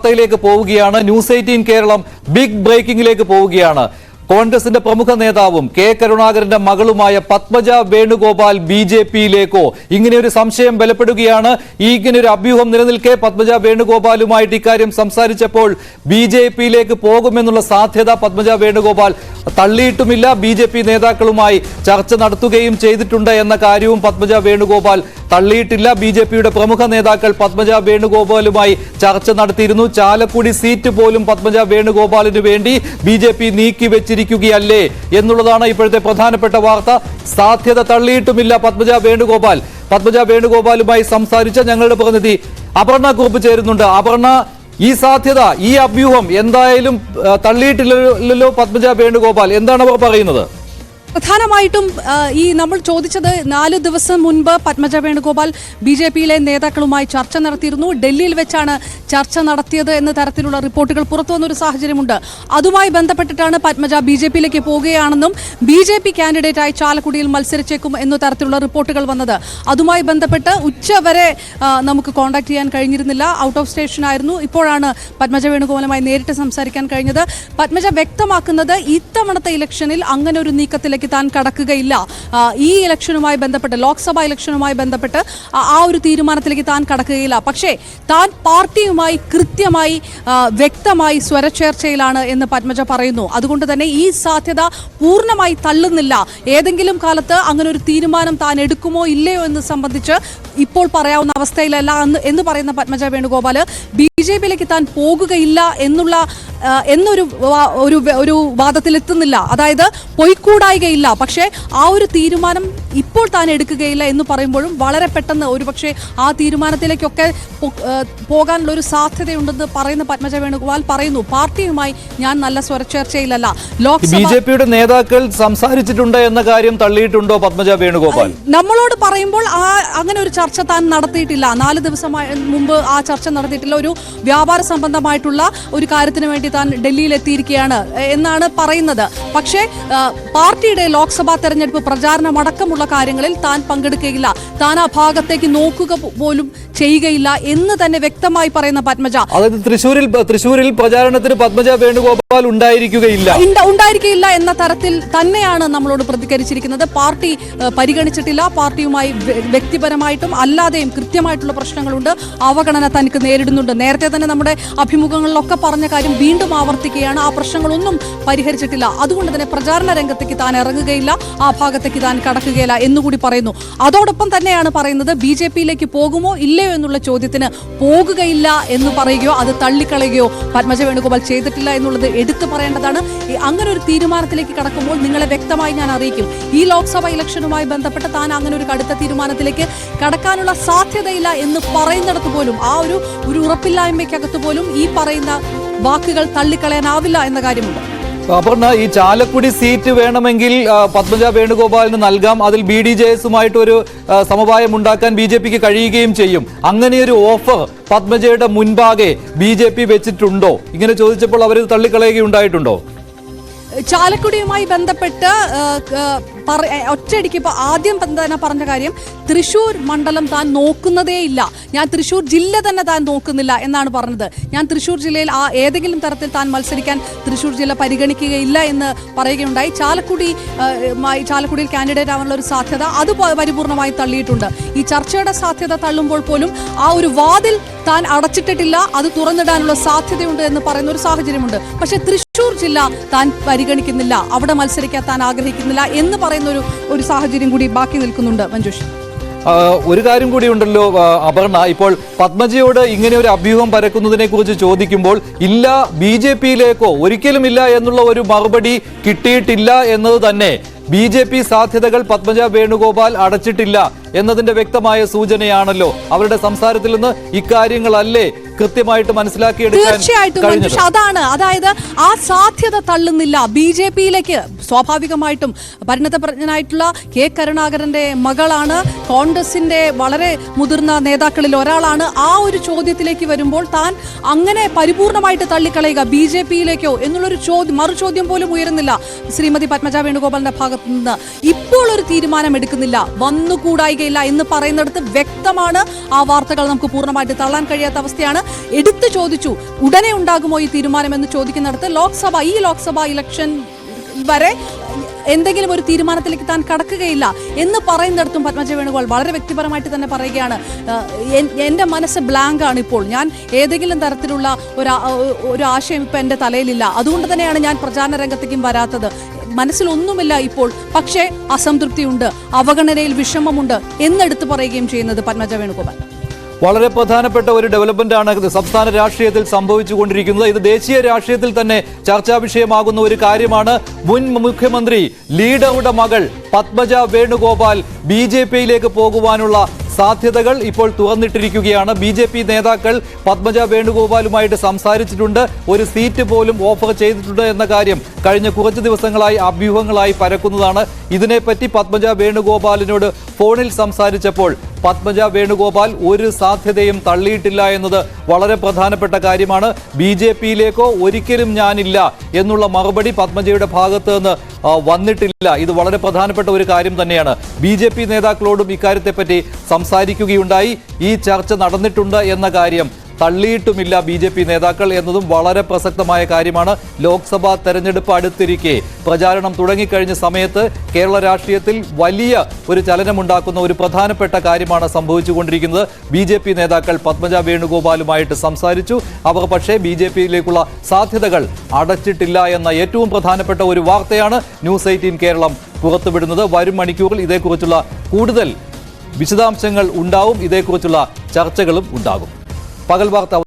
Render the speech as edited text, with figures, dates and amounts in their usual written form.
വാർത്തയിലേക്ക് പോവുകയാണ്. News 18 Keralam big ബ്രേക്കിംഗിലേക്ക് പോവുകയാണ്. കോൺഗ്രസിന്റെ പ്രമുഖ നേതാവും കെ കരുണാകരന്റെ മകളുമായ പത്മജ വേണുഗോപാൽ ബിജെപിയിലേക്കോ ഇങ്ങനെയൊരു സംശയം ബലപ്പെടുകയാണ്. ഇങ്ങനെയൊരു അഭ്യൂഹം നിലനിൽക്കെ പത്മജ വേണുഗോപാലുമായിട്ട് ഇക്കാര്യം സംസാരിച്ചപ്പോൾ ബിജെപിയിലേക്ക് പോകുമെന്നുള്ള സാധ്യത പത്മജ വേണുഗോപാൽ തള്ളിയിട്ടുമില്ല. ബിജെപി നേതാക്കളുമായി ചർച്ച നടത്തുകയും ചെയ്തിട്ടുണ്ട് എന്ന കാര്യവും പത്മജ വേണുഗോപാൽ തള്ളിയിട്ടില്ല. ബിജെപിയുടെ പ്രമുഖ നേതാക്കൾ പത്മജ വേണുഗോപാലുമായി ചർച്ച നടത്തിയിരുന്നു. ചാലക്കുടി സീറ്റ് പോലും പത്മജ വേണുഗോപാലിന് വേണ്ടി ബിജെപി നീക്കിവെച്ചിരിക്കുകയല്ലേ എന്നുള്ളതാണ് ഇപ്പോഴത്തെ പ്രധാനപ്പെട്ട വാർത്ത. സാധ്യത തള്ളിയിട്ടുമില്ല പത്മജ വേണുഗോപാൽ. പത്മജ വേണുഗോപാലുമായി സംസാരിച്ച ഞങ്ങളുടെ പ്രതിനിധി അപർണ കുറുപ്പ് ചേരുന്നുണ്ട്. അപർണ, ഈ സാധ്യത, ഈ അഭ്യൂഹം എന്തായാലും തള്ളിയിട്ടില്ലല്ലോ പത്മജ വേണുഗോപാൽ. എന്താണ് അവർ പറയുന്നത്? പ്രധാനമായിട്ടും ഈ നമ്മൾ ചോദിച്ചത് 4 ദിവസം മുൻപ് പത്മജ വേണുഗോപാൽ ബിജെപിയിലെ നേതാക്കളുമായി ചർച്ച നടത്തിയിരുന്നു. ഡൽഹിയിൽ വെച്ചാണ് ചർച്ച നടത്തിയത് എന്ന തരത്തിലുള്ള റിപ്പോർട്ടുകൾ പുറത്തുവന്നൊരു സാഹചര്യമുണ്ട്. അതുമായി ബന്ധപ്പെട്ടിട്ടാണ് പത്മജ ബിജെപിയിലേക്ക് പോവുകയാണെന്നും ബിജെപി കാൻഡിഡേറ്റായി ചാലക്കുടിയിൽ മത്സരിച്ചേക്കും എന്ന തരത്തിലുള്ള റിപ്പോർട്ടുകൾ വന്നത്. അതുമായി ബന്ധപ്പെട്ട് ഉച്ചവരെ നമുക്ക് കോൺടാക്ട് ചെയ്യാൻ കഴിഞ്ഞിരുന്നില്ല. ഔട്ട് ഓഫ് സ്റ്റേഷൻ ആയിരുന്നു. ഇപ്പോഴാണ് പത്മജ വേണുഗോപാലുമായി നേരിട്ട് സംസാരിക്കാൻ കഴിഞ്ഞത്. പത്മജ വ്യക്തമാക്കുന്നത് ഇത്തവണത്തെ ഇലക്ഷനിൽ അങ്ങനെ ഒരു നീക്കത്തിലേക്ക് താൻ കടക്കുകയില്ല. ഈ ഇലക്ഷനുമായി ബന്ധപ്പെട്ട്, ലോക്സഭാ ഇലക്ഷനുമായി ബന്ധപ്പെട്ട് ആ ഒരു തീരുമാനത്തിലേക്ക് താൻ കടക്കുകയില്ല. പക്ഷേ താൻ പാർട്ടിയുമായി കൃത്യമായി വ്യക്തമായി സ്വരച്ചേർച്ചയിലാണ് എന്ന് പത്മജ പറയുന്നു. അതുകൊണ്ട് തന്നെ ഈ സാധ്യത പൂർണ്ണമായി തള്ളുന്നില്ല. ഏതെങ്കിലും കാലത്ത് അങ്ങനെ ഒരു തീരുമാനം താൻ എടുക്കുമോ ഇല്ലയോ എന്ന് സംബന്ധിച്ച് ഇപ്പോൾ പറയാവുന്ന അവസ്ഥയിലല്ല എന്ന് പറയുന്ന പത്മജ വേണുഗോപാൽ ബിജെപിയിലേക്ക് താൻ പോകുകയില്ല എന്നൊരു വാദത്തിലെത്തുന്നില്ല. അതായത് പൊയ്ക്കൂടായികയില്ല, പക്ഷേ ആ ഒരു തീരുമാനം ഇപ്പോൾ താൻ എടുക്കുകയില്ല എന്ന് പറയുമ്പോഴും വളരെ പെട്ടെന്ന് ഒരുപക്ഷെ ആ തീരുമാനത്തിലേക്കൊക്കെ പോകാനുള്ള ഒരു സാധ്യതയുണ്ടെന്ന് പറയുന്ന പത്മജ വേണുഗോപാൽ പറയുന്നു, പാർട്ടിയുമായി ഞാൻ നല്ല സ്വരച്ചേർച്ചയിലല്ല. ബിജെപിയുടെ നേതാക്കൾ സംസാരിച്ചിട്ടുണ്ട് എന്ന കാര്യം തള്ളിയിട്ടുണ്ടോ പത്മജ വേണുഗോപാൽ? നമ്മളോട് പറയുമ്പോൾ അങ്ങനെ ഒരു ചർച്ച താൻ നടത്തിയിട്ടില്ല. 4 ദിവസം മുമ്പ് ആ ചർച്ച നടത്തിയിട്ടില്ല. ഒരു വ്യാപാര സംബന്ധമായിട്ടുള്ള ഒരു കാര്യത്തിന് വേണ്ടി താൻ ഡൽഹിയിൽ എത്തിയിരിക്കുകയാണ് എന്നാണ് പറയുന്നത്. പക്ഷേ പാർട്ടിയുടെ ലോക്സഭാ തെരഞ്ഞെടുപ്പ് പ്രചാരണം അടക്കമുള്ള കാര്യങ്ങളിൽ താൻ പങ്കെടുക്കുകയില്ല, താൻ ആ ഭാഗത്തേക്ക് നോക്കുക പോലും ചെയ്യുകയില്ല എന്ന് തന്നെ വ്യക്തമായി പറയുന്ന പത്മജ, അതായത് തൃശൂരിൽ പ്രചാരണത്തിന് പത്മജ വേണുഗോപാൽ ഉണ്ടായിരിക്കുകയില്ല എന്ന തരത്തിൽ തന്നെയാണ് നമ്മളോട് പ്രതികരിച്ചിരിക്കുന്നത്. പാർട്ടി പരിഗണിച്ചിട്ടില്ല. പാർട്ടിയുമായി വ്യക്തിപരമായിട്ടും അല്ലാതെയും കൃത്യമായിട്ടുള്ള പ്രശ്നങ്ങളുണ്ട്. അവഗണന തനിക്ക് നേരിടുന്നുണ്ട്. നേരത്തെ തന്നെ നമ്മുടെ അഭിമുഖങ്ങളിലൊക്കെ പറഞ്ഞ കാര്യം വീണ്ടും ആവർത്തിക്കുകയാണ്. ആ പ്രശ്നങ്ങളൊന്നും പരിഹരിച്ചിട്ടില്ല. അതുകൊണ്ട് തന്നെ പ്രചാരണ രംഗത്തേക്ക് താൻ ഇറങ്ങുകയില്ല, ആ ഭാഗത്തേക്ക് താൻ കടക്കുകയില്ല എന്നുകൂടി പറയുന്നു. അതോടൊപ്പം തന്നെയാണ് പറയുന്നത്, ബിജെപിയിലേക്ക് പോകുമോ ഇല്ലയോ എന്നുള്ള ചോദ്യത്തിന് പോകുകയില്ല എന്ന് പറയുകയോ അത് തള്ളിക്കളയുകയോ പത്മജ വേണുഗോപാൽ ചെയ്തിട്ടില്ല എന്നുള്ളത് എടുത്തു പറയേണ്ടതാണ്. അങ്ങനെ ഒരു തീരുമാനത്തിലേക്ക് കടക്കുമ്പോൾ നിങ്ങളെ വ്യക്തമായി ഞാൻ അറിയിക്കും. ഈ ലോക്സഭാ ഇലക്ഷനുമായി ബന്ധപ്പെട്ട് താൻ അങ്ങനെ ഒരു കടുത്ത തീരുമാനത്തിലേക്ക് കടക്കാനുള്ള സാധ്യതയില്ല എന്ന് പറയുന്നിടത്ത് പോലും, ആ ഒരു ഉറപ്പില്ലായ്മയ്ക്കകത്ത് പോലും ഈ പറയുന്ന വാക്കുകൾ തള്ളിക്കളയാനാവില്ല എന്ന കാര്യമുണ്ട്. അപർണ, ഈ ചാലക്കുടി സീറ്റ് വേണമെങ്കിൽ പത്മജ വേണുഗോപാലിന് നൽകാം. അതിൽ BDJS-ഉമായിട്ട് ഒരു സമവായം ഉണ്ടാക്കാൻ BJPക്ക് കഴിയുകയും ചെയ്യും. അങ്ങനെയൊരു ഓഫർ പത്മജയുടെ മുൻപാകെ BJP വെച്ചിട്ടുണ്ടോ? ഇങ്ങനെ ചോദിച്ചപ്പോൾ അവർ തള്ളിക്കളയുകയുണ്ടായിട്ടുണ്ടോ? ചാലക്കുടിയുമായി ബന്ധപ്പെട്ട് ഒറ്റയടിക്ക് ഇപ്പോൾ ആദ്യം തന്നെ പറഞ്ഞ കാര്യം, തൃശൂർ മണ്ഡലം താൻ നോക്കുന്നതേയില്ല, ഞാൻ തൃശൂർ ജില്ല തന്നെ താൻ നോക്കുന്നില്ല എന്നാണ് പറഞ്ഞത്. ഞാൻ തൃശൂർ ജില്ലയിൽ ഏതെങ്കിലും തരത്തിൽ താൻ മത്സരിക്കാൻ തൃശൂർ ജില്ല പരിഗണിക്കുകയില്ല എന്ന് പറയുകയുണ്ടായി. ചാലക്കുടിയിൽ കാൻഡിഡേറ്റ് ആവാനുള്ള ഒരു സാധ്യത അത് പരിപൂർണമായി തള്ളിയിട്ടുണ്ട്. ഈ ചർച്ചയുടെ സാധ്യത തള്ളുമ്പോൾ പോലും ആ ഒരു വാതിൽ താൻ അടച്ചിട്ടിട്ടില്ല, അത് തുറന്നിടാനുള്ള സാധ്യതയുണ്ട് എന്ന് പറയുന്ന ഒരു സാഹചര്യമുണ്ട്. പക്ഷേ തൃശൂർ ജില്ല താൻ പരിഗണിക്കുന്നില്ല, അവിടെ മത്സരിക്കാൻ താൻ ആഗ്രഹിക്കുന്നില്ല എന്ന് പറയുന്ന ഒരു സാഹചര്യം കൂടി ബാക്കി നിൽക്കുന്നുണ്ട്. മഞ്ജുഷ്, ഒരു കാര്യം കൂടി ഉണ്ടല്ലോ അപർണ, ഇപ്പോൾ പത്മജയോട് ഇങ്ങനെ ഒരു അഭ്യൂഹം പരക്കുന്നതിനെ കുറിച്ച് ചോദിക്കുമ്പോൾ ഇല്ല, BJPയിലേക്കോ ഒരിക്കലും ഇല്ല എന്നുള്ള ഒരു മറുപടി കിട്ടിയിട്ടില്ല എന്നത് തന്നെ BJP സാധ്യതകൾ പത്മജ വേണുഗോപാൽ അടച്ചിട്ടില്ല എന്നതിന്റെ വ്യക്തമായ സൂചനയാണല്ലോ. അവരുടെ സംസാരത്തിൽ നിന്ന് ഇക്കാര്യങ്ങളല്ലേ കൃത്യമായിട്ട് മനസ്സിലാക്കിയെടുക്കാൻ. തീർച്ചയായിട്ടും അതാണ്, അതായത് ആ സാധ്യത തള്ളുന്നില്ല. BJPയിലേക്ക് സ്വാഭാവികമായിട്ടും പരിണതപ്രജ്ഞനായിട്ടുള്ള കെ കരുണാകരന്റെ മകളാണ്, കോൺഗ്രസിന്റെ വളരെ മുതിർന്ന നേതാക്കളിൽ ഒരാളാണ്. ആ ഒരു ചോദ്യത്തിലേക്ക് വരുമ്പോൾ താൻ അങ്ങനെ പരിപൂർണമായിട്ട് തള്ളിക്കളയുക BJPയിലേക്കോ എന്നുള്ളൊരു മറുചോദ്യം പോലും ഉയരുന്നില്ല ശ്രീമതി പത്മജ വേണുഗോപാലിന്റെ ഭാഗത്ത് ഭാഗത്തു നിന്ന് ഇപ്പോൾ ഒരു തീരുമാനം എടുക്കുന്നില്ല, വന്നുകൂടായികയില്ല എന്ന് പറയുന്നിടത്ത് വ്യക്തമാണ്. ആ വാർത്തകൾ നമുക്ക് പൂർണ്ണമായിട്ട് തള്ളാൻ കഴിയാത്ത അവസ്ഥയാണ്. എടുത്തു ചോദിച്ചു ഉടനെ ഉണ്ടാകുമോ ഈ തീരുമാനം എന്ന് ചോദിക്കുന്നിടത്ത് ഈ ലോക്സഭ ഇലക്ഷൻ വരെ എന്തെങ്കിലും ഒരു തീരുമാനത്തിലേക്ക് താൻ കടക്കുകയില്ല എന്ന് പറയുന്നിടത്തും പത്മജ വേണുഗോപാൽ വളരെ വ്യക്തിപരമായിട്ട് തന്നെ പറയുകയാണ്, എൻ്റെ മനസ്സ് ബ്ലാങ്ക് ആണ് ഇപ്പോൾ, ഞാൻ ഏതെങ്കിലും തരത്തിലുള്ള ഒരു ആശയം ഇപ്പം എൻ്റെ തലയിലില്ല, അതുകൊണ്ട് തന്നെയാണ് ഞാൻ പ്രചാരണ രംഗത്തേക്കും വരാത്തത്, മനസ്സിലൊന്നുമില്ല ഇപ്പോൾ, പക്ഷേ അസംതൃപ്തിയുണ്ട്, അവഗണനയിൽ വിഷമമുണ്ട് എന്നെടുത്ത് പറയുകയും ചെയ്യുന്നത് പത്മജ വേണുഗോപാൽ. വളരെ പ്രധാനപ്പെട്ട ഒരു ഡെവലപ്മെന്റ് ആണ് സംസ്ഥാന രാഷ്ട്രീയത്തിൽ സംഭവിച്ചുകൊണ്ടിരിക്കുന്നത്. ഇത് ദേശീയ രാഷ്ട്രീയത്തിൽ തന്നെ ചർച്ചാ വിഷയമാകുന്ന ഒരു കാര്യമാണ്. മുൻ മുഖ്യമന്ത്രി ലീഡറുടെ മകൾ പത്മജ വേണുഗോപാൽ BJPയിലേക്ക് പോകുവാനുള്ള സാധ്യതകൾ ഇപ്പോൾ തുറന്നിട്ടിരിക്കുകയാണ്. BJP നേതാക്കൾ പത്മജ വേണുഗോപാലുമായിട്ട് സംസാരിച്ചിട്ടുണ്ട്. ഒരു സീറ്റ് പോലും ഓഫർ ചെയ്തിട്ടുണ്ട് എന്ന കാര്യം കഴിഞ്ഞ കുറച്ച് ദിവസങ്ങളായി അഭ്യൂഹങ്ങളായി പരക്കുന്നതാണ്. ഇതിനെപ്പറ്റി പത്മജ വേണുഗോപാലിനോട് ഫോണിൽ സംസാരിച്ചപ്പോൾ പത്മജ വേണുഗോപാൽ ഒരു സാധ്യതയും തള്ളിയിട്ടില്ല എന്നത് വളരെ പ്രധാനപ്പെട്ട കാര്യമാണ്. BJPയിലേക്കോ ഒരിക്കലും ഞാനില്ല എന്നുള്ള മറുപടി പത്മജയുടെ ഭാഗത്ത് നിന്ന് വന്നിട്ടില്ല. ഇത് വളരെ പ്രധാനപ്പെട്ട ഒരു കാര്യം തന്നെയാണ്. BJP നേതാക്കളോടും ഇക്കാര്യത്തെപ്പറ്റി സംസാരിക്കുകയുണ്ടായി. ഈ ചർച്ച നടന്നിട്ടുണ്ട് എന്ന കാര്യം തള്ളിയിട്ടുമില്ല BJP നേതാക്കൾ എന്നതും വളരെ പ്രസക്തമായ കാര്യമാണ്. ലോക്സഭാ തെരഞ്ഞെടുപ്പ് അടുത്തിരിക്കെ പ്രചാരണം തുടങ്ങിക്കഴിഞ്ഞ സമയത്ത് കേരള രാഷ്ട്രീയത്തിൽ വലിയ ഒരു ചലനമുണ്ടാക്കുന്ന ഒരു പ്രധാനപ്പെട്ട കാര്യമാണ് സംഭവിച്ചുകൊണ്ടിരിക്കുന്നത്. BJP നേതാക്കൾ പത്മജ വേണുഗോപാലുമായിട്ട് സംസാരിച്ചു. അവർ പക്ഷേ BJPയിലേക്കുള്ള സാധ്യതകൾ അടച്ചിട്ടില്ല എന്ന ഏറ്റവും പ്രധാനപ്പെട്ട ഒരു വാർത്തയാണ് ന്യൂസ് 18 കേരളം പുറത്തുവിടുന്നത്. വരും മണിക്കൂറിൽ ഇതേക്കുറിച്ചുള്ള കൂടുതൽ വിശദാംശങ്ങൾ ഉണ്ടാവും, ഇതേക്കുറിച്ചുള്ള ചർച്ചകളും ഉണ്ടാകും. പകൽ വാർത്ത